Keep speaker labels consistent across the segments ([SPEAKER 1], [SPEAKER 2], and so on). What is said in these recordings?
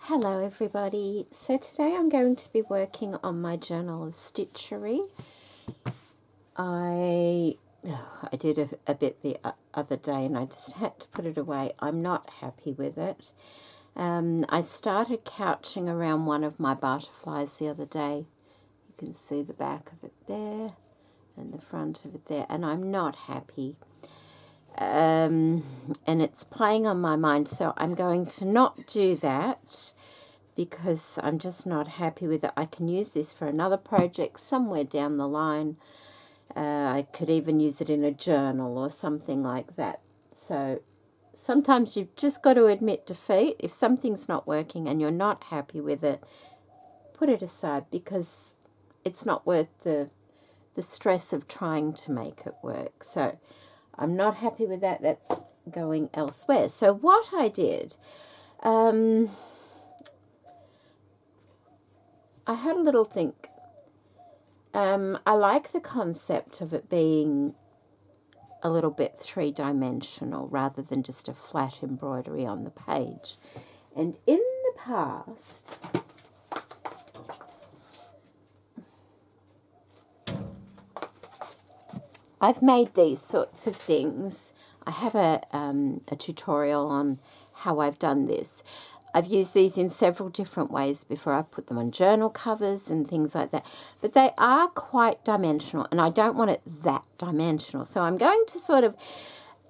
[SPEAKER 1] Hello everybody. So today I'm going to be working on my journal of stitchery. I did a bit the other day and I just had to put it away. I'm not happy with it. I started couching around one of my butterflies the other day. You can see the back of it there and the front of it there, and I'm not happy. And it's playing on my mind, so I'm going to not do that because I'm just not happy with it. I can use this for another project somewhere down the line. I could even use it in a journal or something like that. So sometimes you've just got to admit defeat. If something's not working and you're not happy with it, put it aside because it's not worth the stress of trying to make it work. So I'm not happy with that. That's going elsewhere. So what I did, I had a little think. I like the concept of it being a little bit three-dimensional rather than just a flat embroidery on the page. And in the past, I've made these sorts of things. I have a tutorial on how I've done this. I've used these in several different ways before. I've put them on journal covers and things like that. But they are quite dimensional, and I don't want it that dimensional. So I'm going to sort of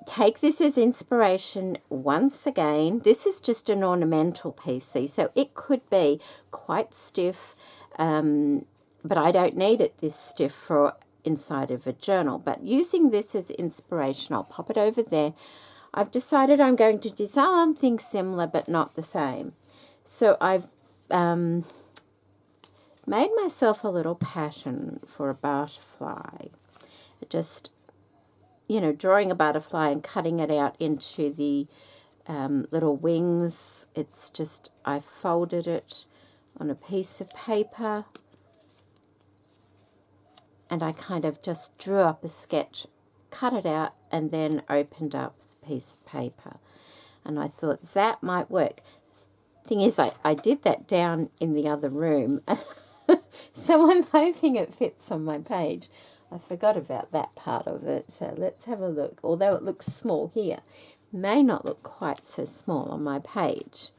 [SPEAKER 1] take this as inspiration once again. This is just an ornamental piece, see? So it could be quite stiff, but I don't need it this stiff for inside of a journal. But using this as inspiration, I'll pop it over there. I've decided I'm going to do something similar but not the same. So I've made myself a little pattern for a butterfly. Just, you know, drawing a butterfly and cutting it out into the little wings. It's just, I folded it on a piece of paper and I kind of just drew up a sketch, cut it out, and then opened up piece of paper, and I thought that might work. Thing is, I did that down in the other room, so I'm hoping it fits on my page. I forgot about that part of it, so let's have a look. Although it looks small here, may not look quite so small on my page.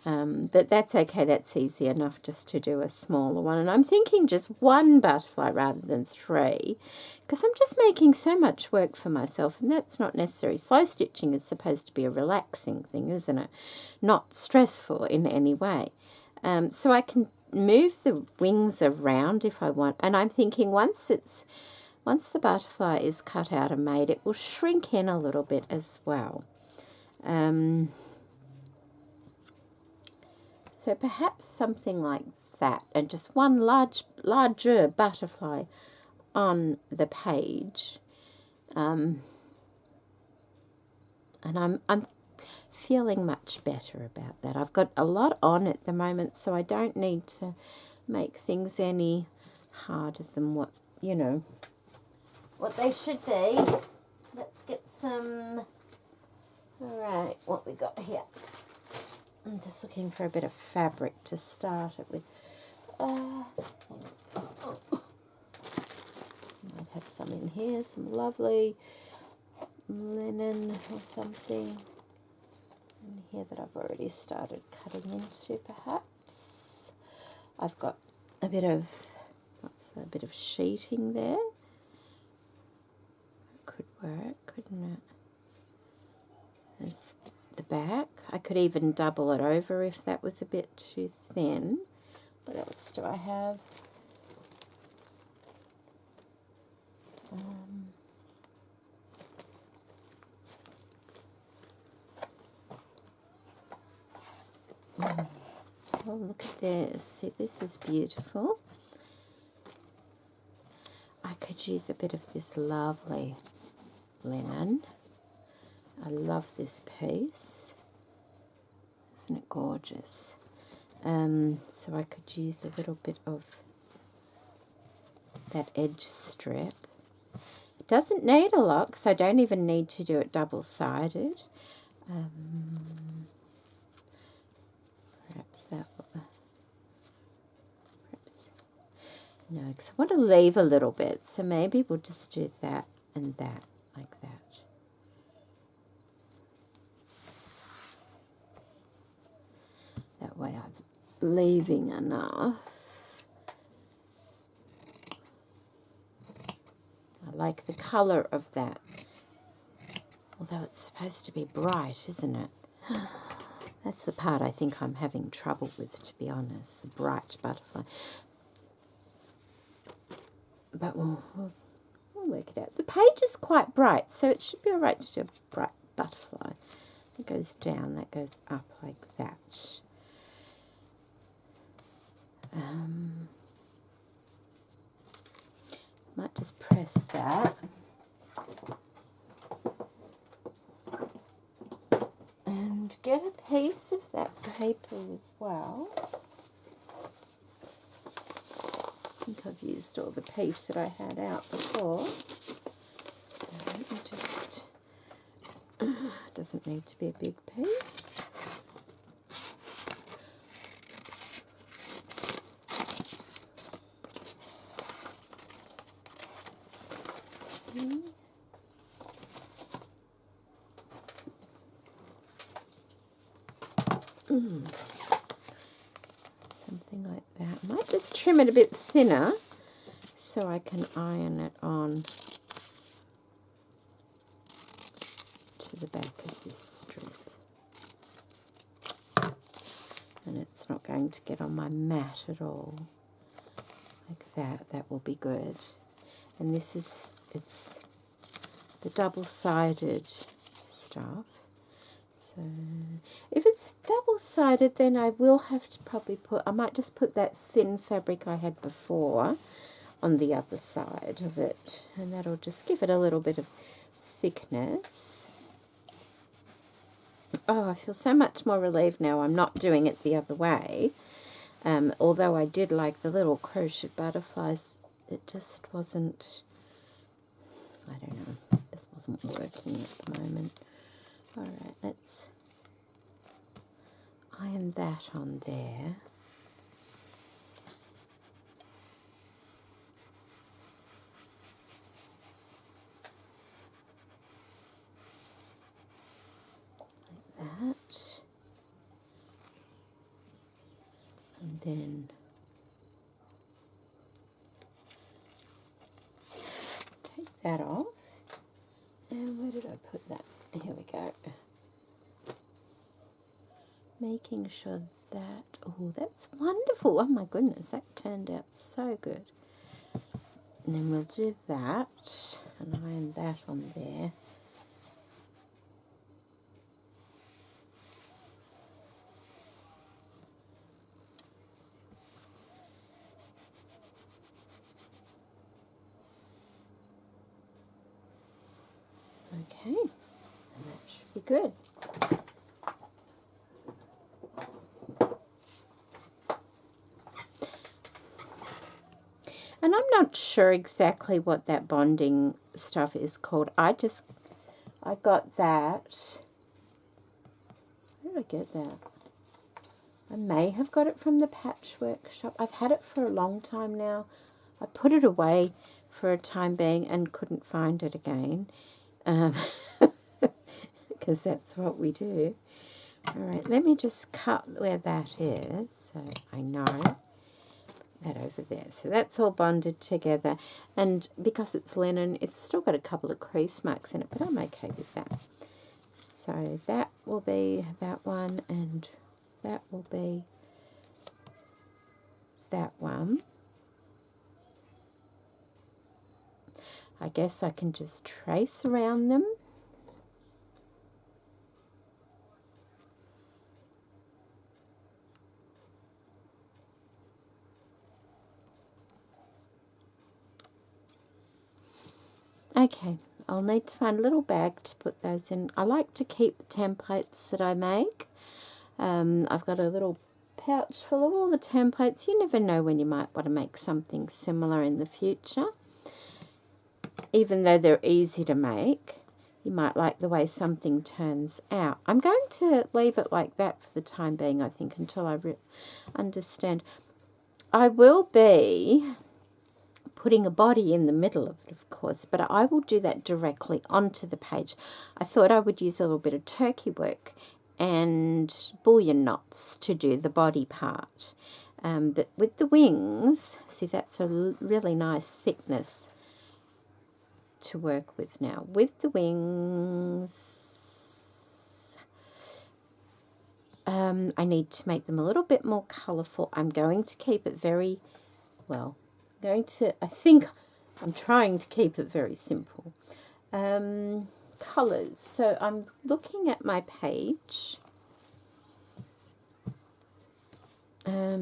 [SPEAKER 1] But that's okay, that's easy enough just to do a smaller one. And I'm thinking just one butterfly rather than three, because I'm just making so much work for myself, and that's not necessary. Slow stitching is supposed to be a relaxing thing, isn't it? Not stressful in any way. So I can move the wings around if I want, and I'm thinking once the butterfly is cut out and made, it will shrink in a little bit as well. So perhaps something like that, and just one larger butterfly on the page. And I'm feeling much better about that. I've got a lot on at the moment, so I don't need to make things any harder than what they should be. Let's get some. All right, what we got here? I'm just looking for a bit of fabric to start it with. Might have some in here, some lovely linen or something in here that I've already started cutting into, perhaps. I've got a bit of sheeting there. Could work, couldn't it? There's the back. I could even double it over if that was a bit too thin. What else do I have? Oh, look at this. See, this is beautiful. I could use a bit of this lovely linen. I love this piece. Isn't it gorgeous? So I could use a little bit of that edge strip. It doesn't need a lot because I don't even need to do it double-sided. I want to leave a little bit, so maybe we'll just do that and that, like that. That way I'm leaving enough. I like the colour of that. Although it's supposed to be bright, isn't it? That's the part I think I'm having trouble with, to be honest, the bright butterfly. But we'll work it out. The page is quite bright, so it should be all right to do a bright butterfly. That goes down, that goes up like that. Might just press that. And get a piece of that paper as well. I think I've used all the piece that I had out before. So let me just, doesn't need to be a big piece. Something like that. I might just trim it a bit thinner so I can iron it on to the back of this strip. And it's not going to get on my mat at all. Like that. That will be good. And this is, it's the double-sided stuff. So if it's double-sided, then I will have to probably I might just put that thin fabric I had before on the other side of it, and that'll just give it a little bit of thickness. Oh, I feel so much more relieved now I'm not doing it the other way. Although I did like the little crochet butterflies, it just wasn't, I don't know, this wasn't working at the moment. Alright, let's iron that on there. Like that. And then take that off. And where did I put that? Here we go. Making sure that, oh, that's wonderful. Oh my goodness, that turned out so good. And then we'll do that and iron that on there. Okay, and that should be good. And I'm not sure exactly what that bonding stuff is called. I got that. Where did I get that? I may have got it from the patchwork shop. I've had it for a long time now. I put it away for a time being and couldn't find it again. Because that's what we do. Alright, let me just cut where that is so I know that over there. So that's all bonded together, and because it's linen, it's still got a couple of crease marks in it, but I'm okay with that. So that will be that one, and that will be that one. I guess I can just trace around them. Okay, I'll need to find a little bag to put those in. I like to keep the templates that I make. I've got a little pouch full of all the templates. You never know when you might want to make something similar in the future. Even though they're easy to make, you might like the way something turns out. I'm going to leave it like that for the time being, I think, until I understand. I will be putting a body in the middle of it, of course, but I will do that directly onto the page. I thought I would use a little bit of turkey work and bullion knots to do the body part. But with the wings, see, that's a really nice thickness to work with now. With the wings, I need to make them a little bit more colourful. I'm going to keep it very, well, I'm trying to keep it very simple. Colours. So I'm looking at my page. I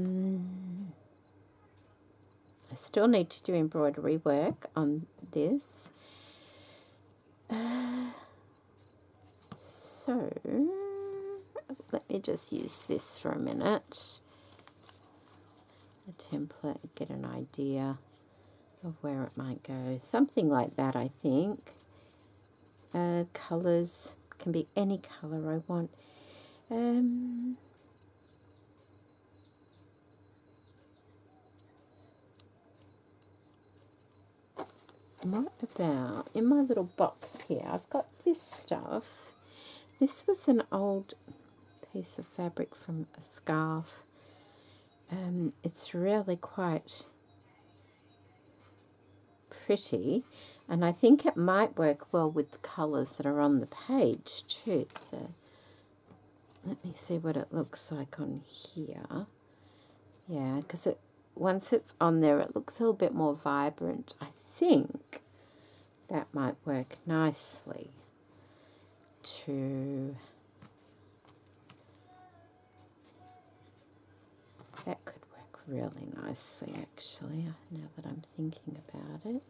[SPEAKER 1] still need to do embroidery work on this. So let me just use this for a minute. A template, get an idea of where it might go. Something like that, I think. Colours can be any colour I want. What about, in my little box here, I've got this stuff. This was an old piece of fabric from a scarf. It's really quite pretty, and I think it might work well with the colours that are on the page too. So let me see what it looks like on here. Yeah, because once it's on there, it looks a little bit more vibrant. I think that might work nicely to... That could work really nicely, actually, now that I'm thinking about it.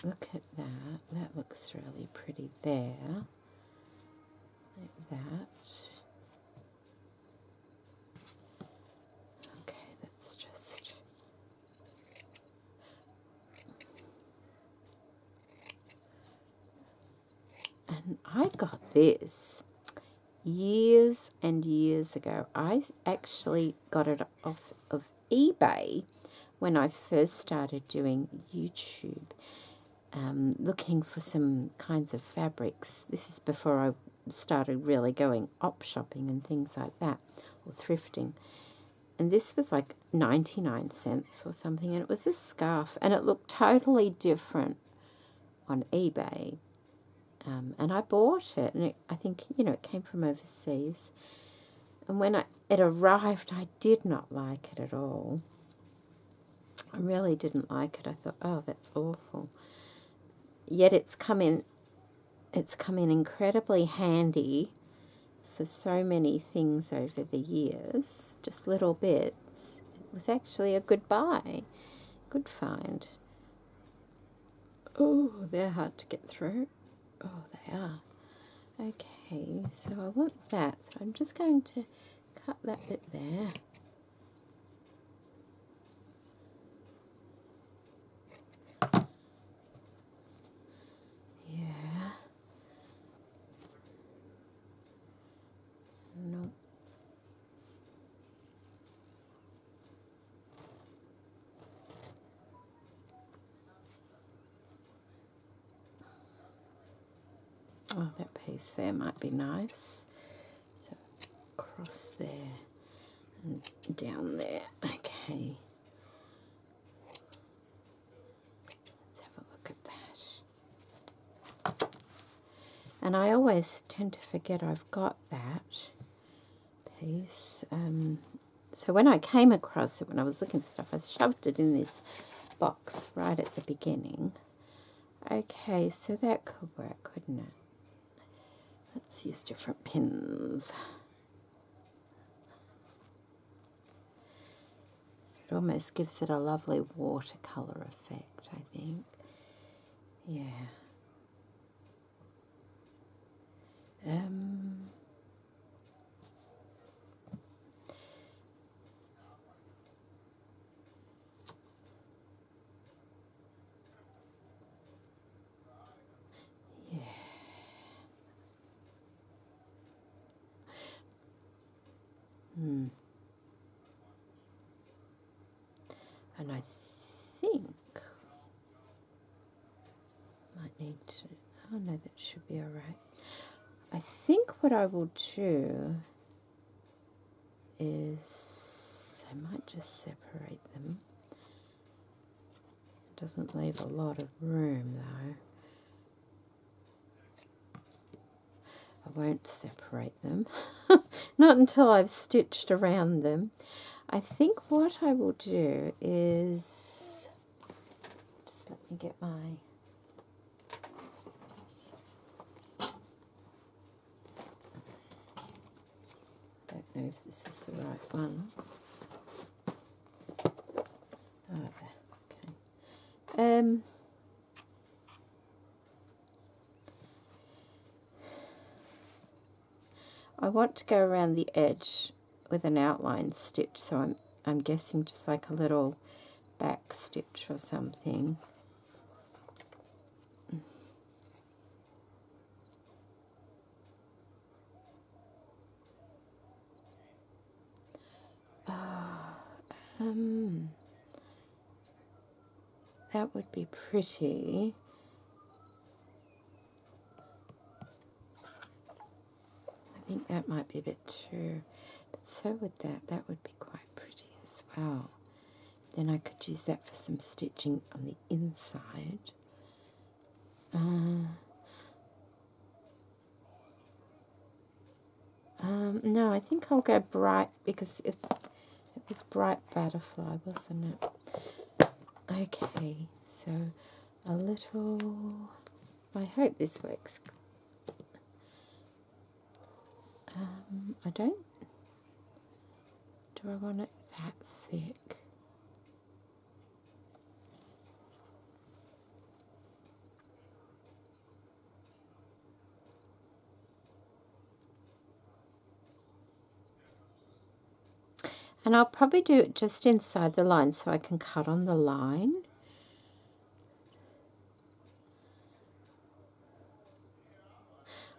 [SPEAKER 1] Look at that. That looks really pretty there. Like that. Okay, that's just... And I got this years and years ago. I actually got it off of eBay when I first started doing YouTube, looking for some kinds of fabrics. This is before I started really going op shopping and things like that, or thrifting. And this was like 99 cents or something, and it was a scarf, and it looked totally different on eBay. And I bought it, and I think, it came from overseas. And when it arrived, I did not like it at all. I really didn't like it. I thought, oh, that's awful. Yet it's come in incredibly handy for so many things over the years, just little bits. It was actually a good buy, good find. Oh, they're hard to get through. Oh, they are. Okay, so I want that. So I'm just going to cut that bit there. Yeah. No. Oh, that piece there might be nice. So across there and down there. Okay. Let's have a look at that. And I always tend to forget I've got that piece. So when I came across it, when I was looking for stuff, I shoved it in this box right at the beginning. Okay, so that could work, couldn't it? Let's use different pins. It almost gives it a lovely watercolour effect, I think. Yeah. And I think might need to, oh no, that should be alright. I think what I will do is I might just separate them. It doesn't leave a lot of room though. I won't separate them, not until I've stitched around them. I think what I will do is, just let me get my, I don't know if this is the right one. Oh, okay. I want to go around the edge with an outline stitch, so I'm guessing just like a little back stitch or something. That would be pretty. I think that might be a bit too, but so would that. That would be quite pretty as well. Then I could use that for some stitching on the inside. No, I think I'll go bright because it was bright butterfly, wasn't it? Okay, so a little, I hope this works. I don't, do I want it that thick? And I'll probably do it just inside the line so I can cut on the line.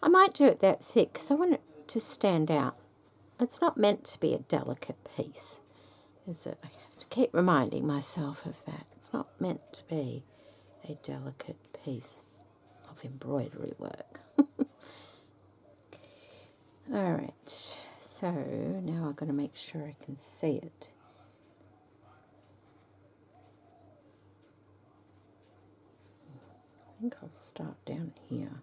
[SPEAKER 1] I might do it that thick because I want it to stand out. It's not meant to be a delicate piece, is it? I have to keep reminding myself of that. It's not meant to be a delicate piece of embroidery work. All right, so now I've got to make sure I can see it. I think I'll start down here.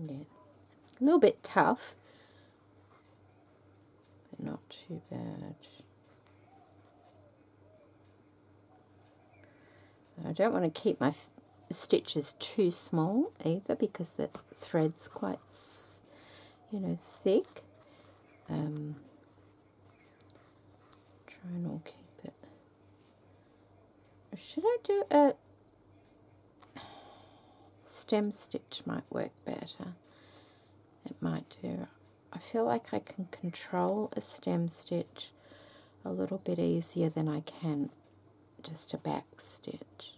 [SPEAKER 1] Yeah, a little bit tough, but not too bad. I don't want to keep my stitches too small either because the thread's quite, you know, thick. Try and all keep it. Or should I do a stem stitch? Might work better. It might do. I feel like I can control a stem stitch a little bit easier than I can just a back stitch.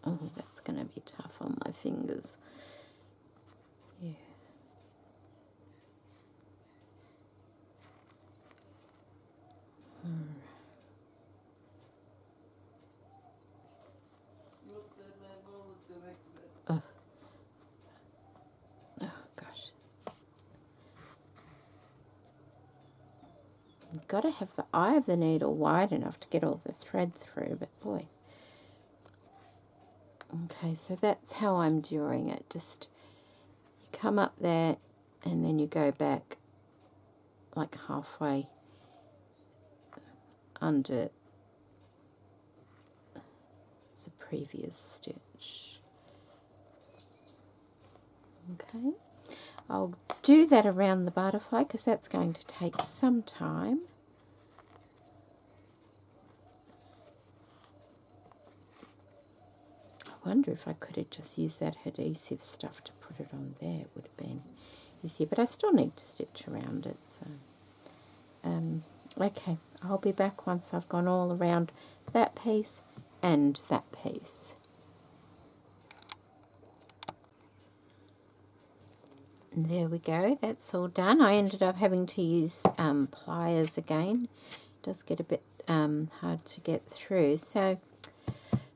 [SPEAKER 1] Oh, that's going to be tough on my fingers. Yeah. Oh. Oh, gosh. You've got to have the eye of the needle wide enough to get all the thread through, but boy. Okay, so that's how I'm doing it. Just you come up there and then you go back like halfway under the previous stitch. Okay, I'll do that around the butterfly because that's going to take some time. I wonder if I could have just used that adhesive stuff to put it on there. It would have been easier, but I still need to stitch around it. So, okay, I'll be back once I've gone all around that piece and that piece. And there we go, that's all done. I ended up having to use pliers again. It does get a bit hard to get through. So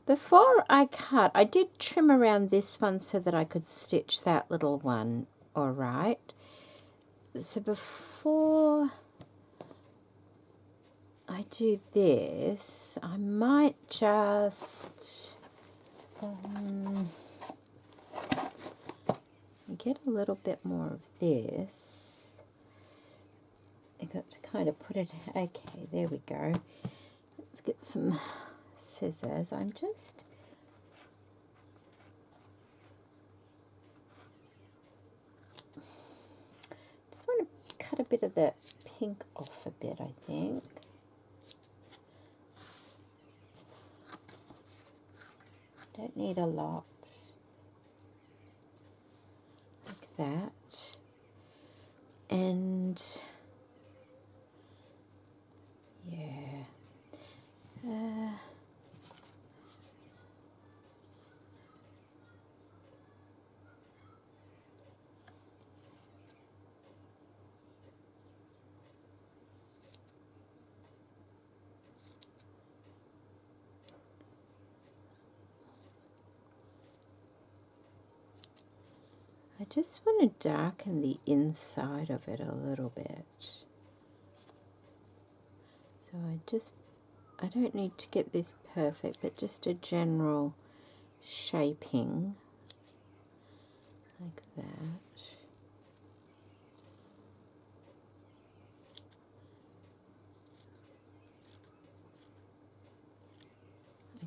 [SPEAKER 1] before I cut, I did trim around this one so that I could stitch that little one, all right. So before I do this, I might just get a little bit more of this. I got to kind of put it, okay, there we go. Let's get some scissors. I'm just want to cut a bit of the pink off a bit, I think. Don't need a lot. Like that. And yeah. I just want to darken the inside of it a little bit. So I don't need to get this perfect, but just a general shaping like that.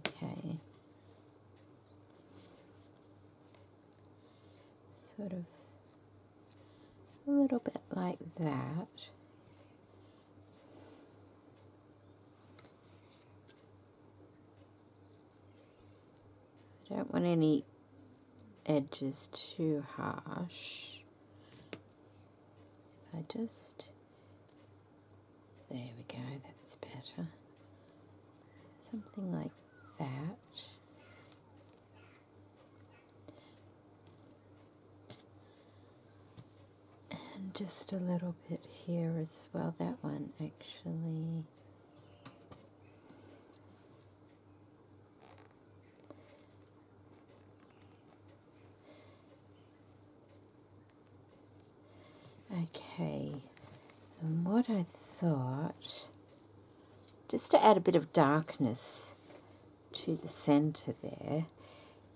[SPEAKER 1] Okay. Sort of a little bit like that. I don't want any edges too harsh. I just, there we go, that's better. Something like that. And just a little bit here as well, that one actually. Okay, and what I thought, just to add a bit of darkness to the center there,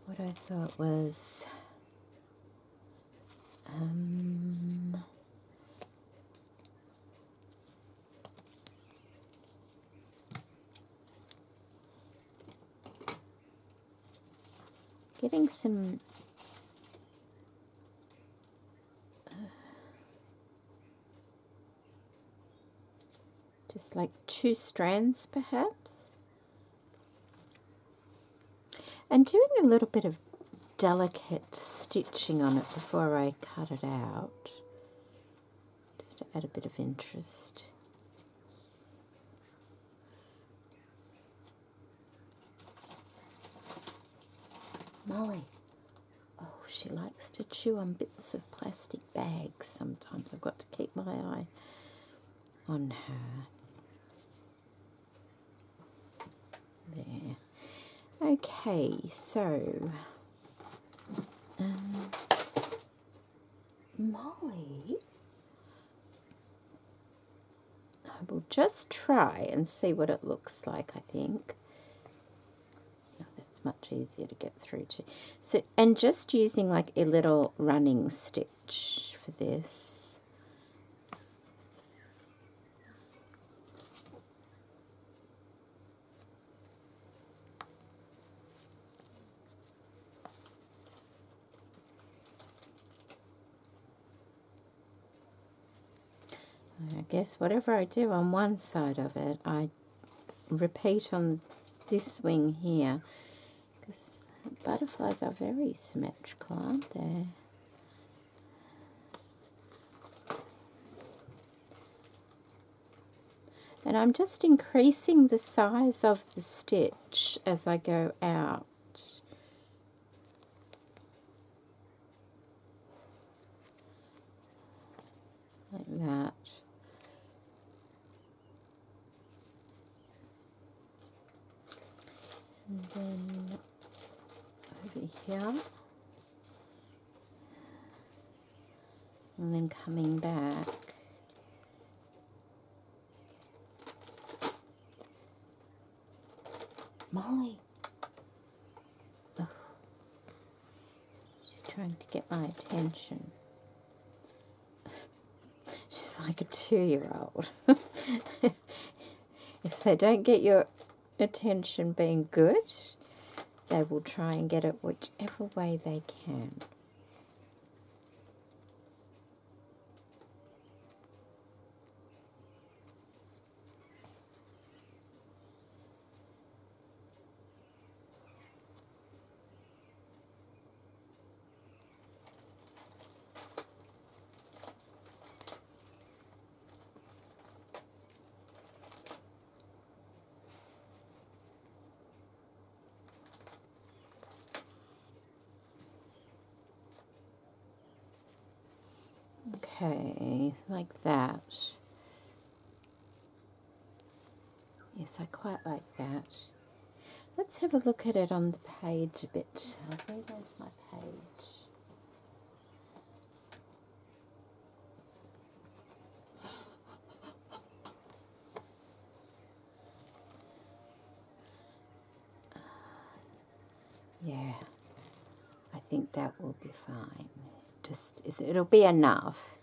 [SPEAKER 1] what I thought was getting some just like 2 strands perhaps, and doing a little bit of delicate stitching on it before I cut it out, just to add a bit of interest. Molly, oh, she likes to chew on bits of plastic bags sometimes. I've got to keep my eye on her. There. Okay, so Molly, I will just try and see what it looks like, I think. Oh, that's much easier to get through to. So, and just using like a little running stitch for this. I guess whatever I do on one side of it, I repeat on this wing here, because butterflies are very symmetrical, aren't they? And I'm just increasing the size of the stitch as I go out. that. And then over here. And then coming back. Molly. Oh. She's trying to get my attention. She's like a 2-year-old. If they don't get your attention being good, they will try and get it whichever way they can. Okay, like that. Yes, I quite like that. Let's have a look at it on the page a bit. Where's my page? Yeah, I think that will be fine. Just, it'll be enough.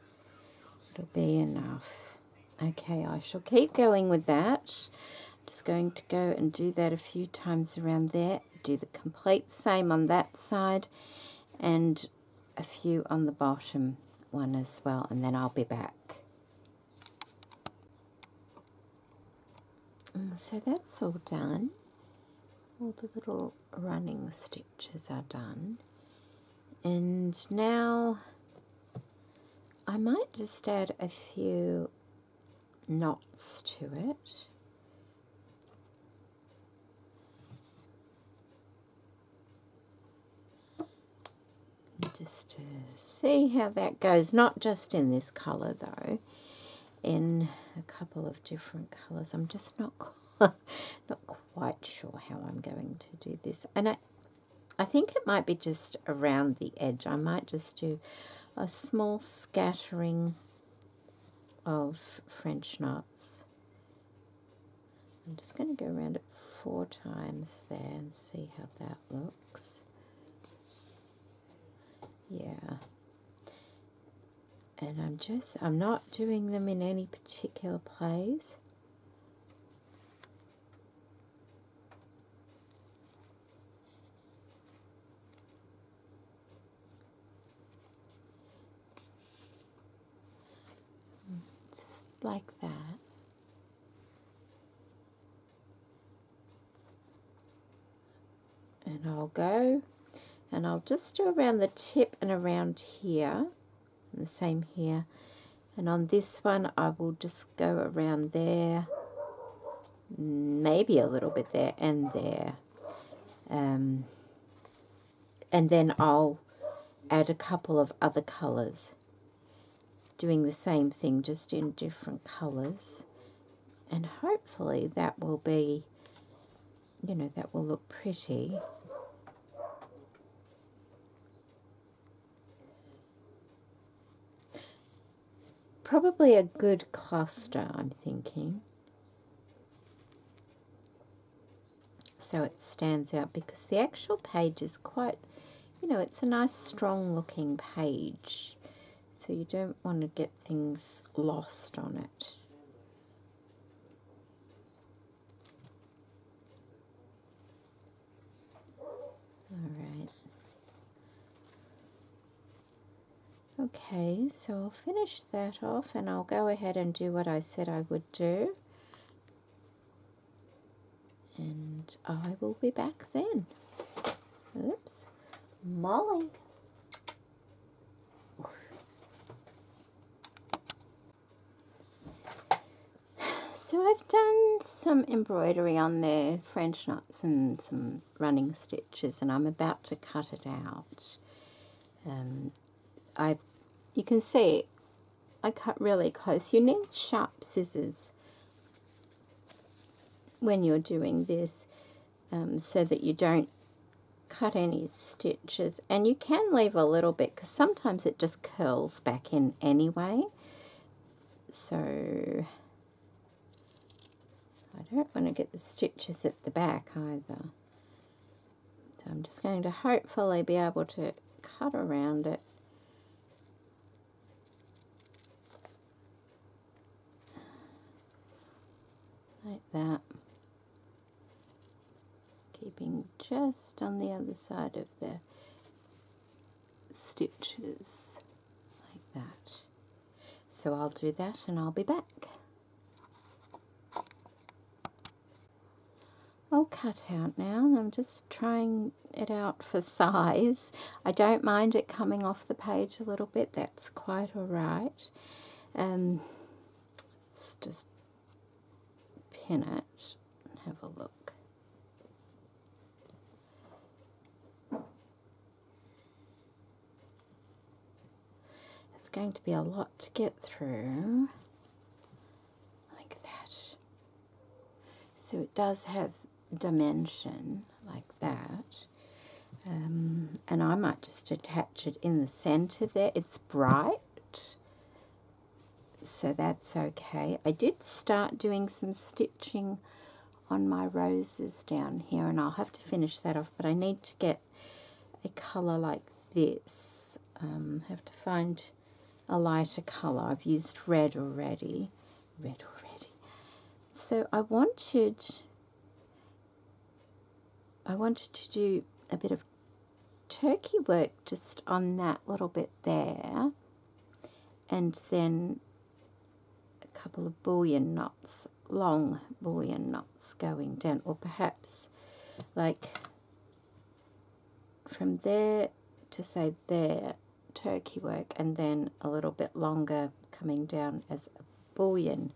[SPEAKER 1] It'll be enough. Okay, I shall keep going with that. Just going to go and do that a few times around there. Do the complete same on that side and a few on the bottom one as well, and then I'll be back. So that's all done. All the little running stitches are done. And now I might just add a few knots to it. Just to see how that goes, not just in this colour though, in a couple of different colours. I'm just not quite sure how I'm going to do this. And I think it might be just around the edge. I might just do a small scattering of French knots. I'm just going to go around it 4 times there and see how that looks. Yeah. And I'm not doing them in any particular place. Just like that. And I'll go and I'll just do around the tip and around here, and the same here. And on this one I will just go around there, maybe a little bit there and there. And then I'll add a couple of other colours, doing the same thing just in different colours, and hopefully that will be, you know, that will look pretty. Probably a good cluster, I'm thinking, so it stands out, because the actual page is quite, you know, it's a nice strong looking page, so you don't want to get things lost on it. All right. Okay, so I'll finish that off and I'll go ahead and do what I said I would do. And I will be back then. Oops. Molly. So I've done some embroidery on there, French knots and some running stitches, and I'm about to cut it out. You can see I cut really close. You need sharp scissors when you're doing this, so that you don't cut any stitches. And you can leave a little bit because sometimes it just curls back in anyway. So I don't want to get the stitches at the back either. So I'm just going to hopefully be able to cut around it. Like that. Keeping just on the other side of the stitches, like that. So I'll do that and I'll be back. All cut out now. I'm just trying it out for size. I don't mind it coming off the page a little bit. That's quite all right. Let's just pin it and have a look. It's going to be a lot to get through, like that. So it does have dimension like that, and I might just attach it in the center there. It's bright, so that's okay. I did start doing some stitching on my roses down here, and I'll have to finish that off, but I need to get a color like this. Have to find a lighter color. I've used red already. So I wanted to do a bit of turkey work just on that little bit there, and then a couple of bullion knots, long bullion knots going down, or perhaps like from there to say there, turkey work, and then a little bit longer coming down as a bullion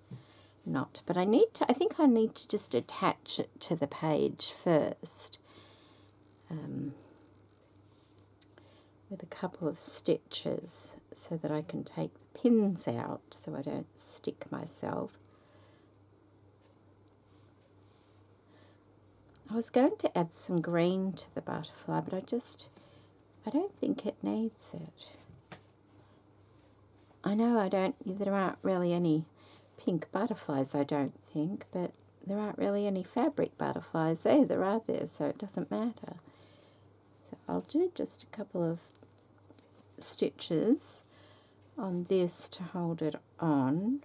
[SPEAKER 1] knot. But I think I need to just attach it to the page first, with a couple of stitches so that I can take the pins out so I don't stick myself. I was going to add some green to the butterfly, but I don't think it needs it. I know there aren't really any pink butterflies, I don't think, but there aren't really any fabric butterflies either, are there? So it doesn't matter. So I'll do just a couple of stitches on this to hold it on.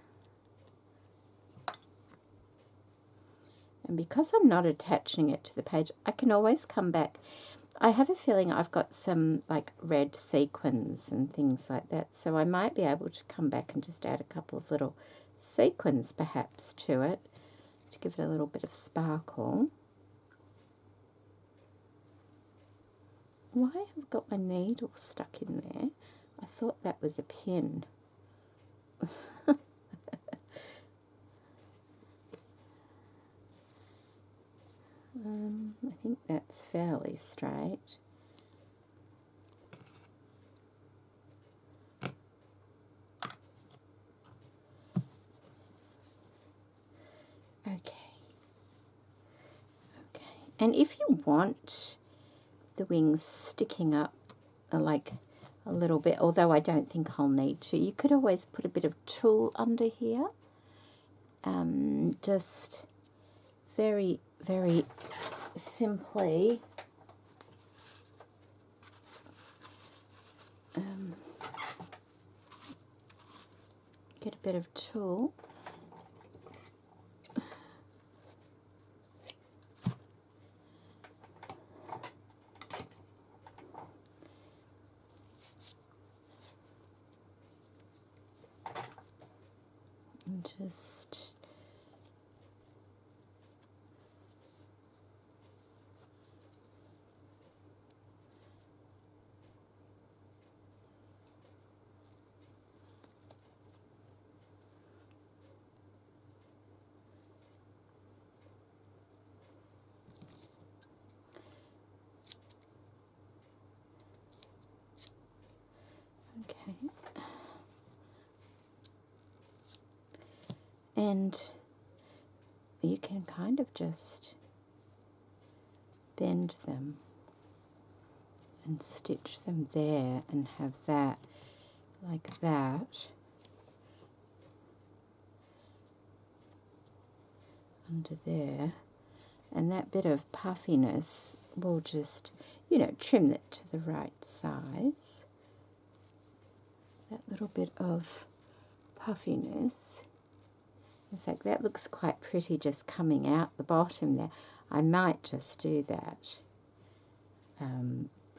[SPEAKER 1] And because I'm not attaching it to the page, I can always come back. I have a feeling I've got some like red sequins and things like that, so I might be able to come back and just add a couple of little sequins perhaps to it to give it a little bit of sparkle. Why have I got my needle stuck in there? I thought that was a pin. I think that's fairly straight. Okay. And if you want the wings sticking up like a little bit, although I don't think I'll need to, you could always put a bit of tulle under here. Just very, very simply get a bit of tulle. And just okay. And you can kind of just bend them and stitch them there and have that like that under there, and that bit of puffiness will just, you know, trim it to the right size. That little bit of puffiness. In fact, that looks quite pretty just coming out the bottom there. I might just do that.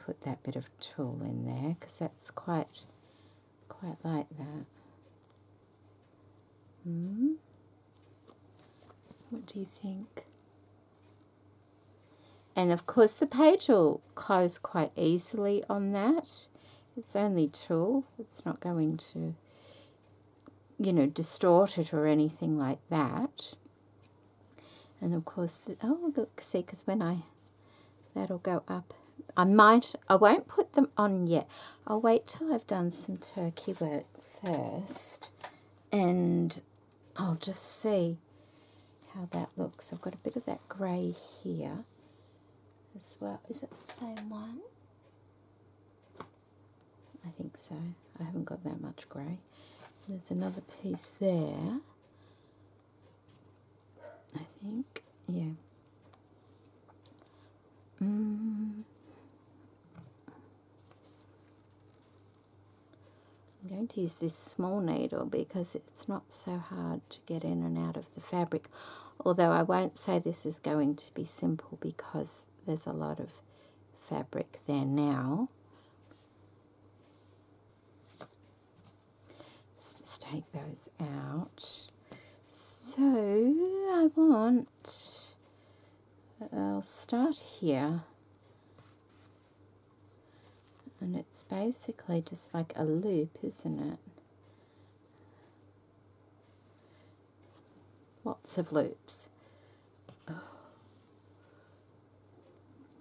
[SPEAKER 1] Put that bit of tulle in there because that's quite like that. What do you think? And of course the page will close quite easily on that. It's only tulle. It's not going to, you know, distort it or anything like that. And of course, oh look, see, because when that'll go up. I won't put them on yet. I'll wait till I've done some turkey work first, and I'll just see how that looks. I've got a bit of that grey here as well. Is it the same one? I think so. I haven't got that much grey. There's another piece there, I think. Yeah. I'm going to use this small needle because it's not so hard to get in and out of the fabric. Although I won't say this is going to be simple because there's a lot of fabric there now. Let's just take those out. So I'll start here. And it's basically just like a loop, isn't it? Lots of loops. Oh.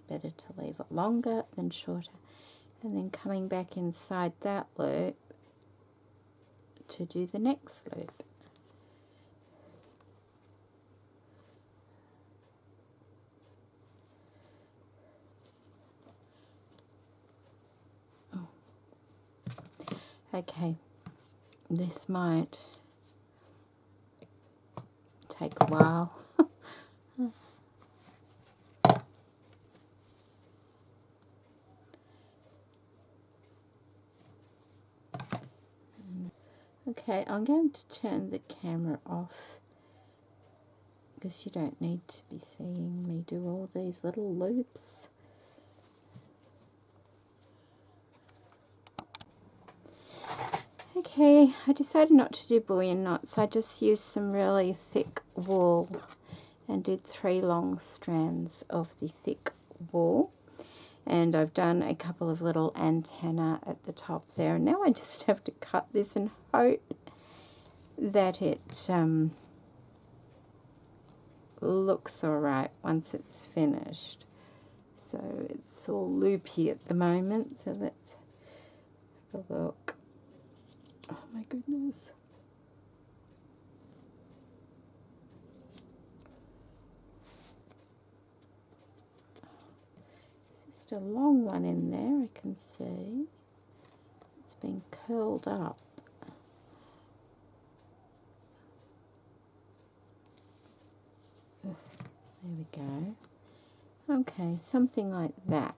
[SPEAKER 1] Better to leave it longer than shorter. And then coming back inside that loop to do the next loop. Okay, this might take a while. Okay, I'm going to turn the camera off because you don't need to be seeing me do all these little loops. Okay, I decided not to do bullion knots. I just used some really thick wool and did 3 long strands of the thick wool. And I've done a couple of little antennae at the top there. And now I just have to cut this and hope that it looks all right once it's finished. So it's all loopy at the moment, so let's have a look. Oh my goodness. It's just a long one in there, I can see. It's been curled up. There we go. Okay, something like that.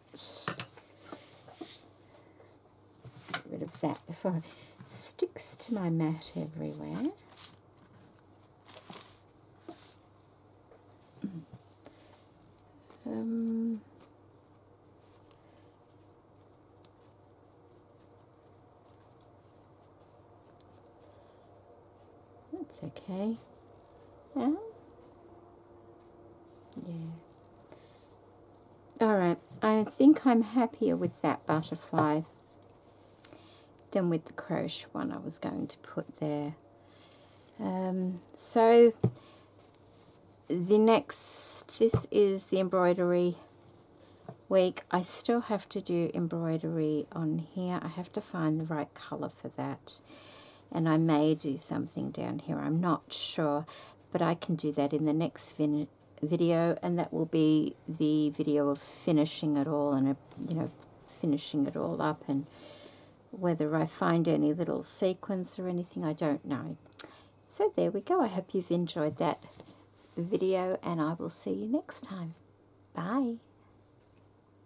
[SPEAKER 1] Get rid of that before it sticks to my mat everywhere. That's okay. Yeah. Alright, I think I'm happier with that butterfly than with the crochet one I was going to put there. So this is the embroidery week. I still have to do embroidery on here. I have to find the right colour for that. and I may do something down here. I'm not sure, but I can do that in the next video, and that will be the video of finishing it all, and you know, finishing it all up, and whether I find any little sequins or anything, I don't know. So there we go. I hope you've enjoyed that video, and I will see you next time. Bye.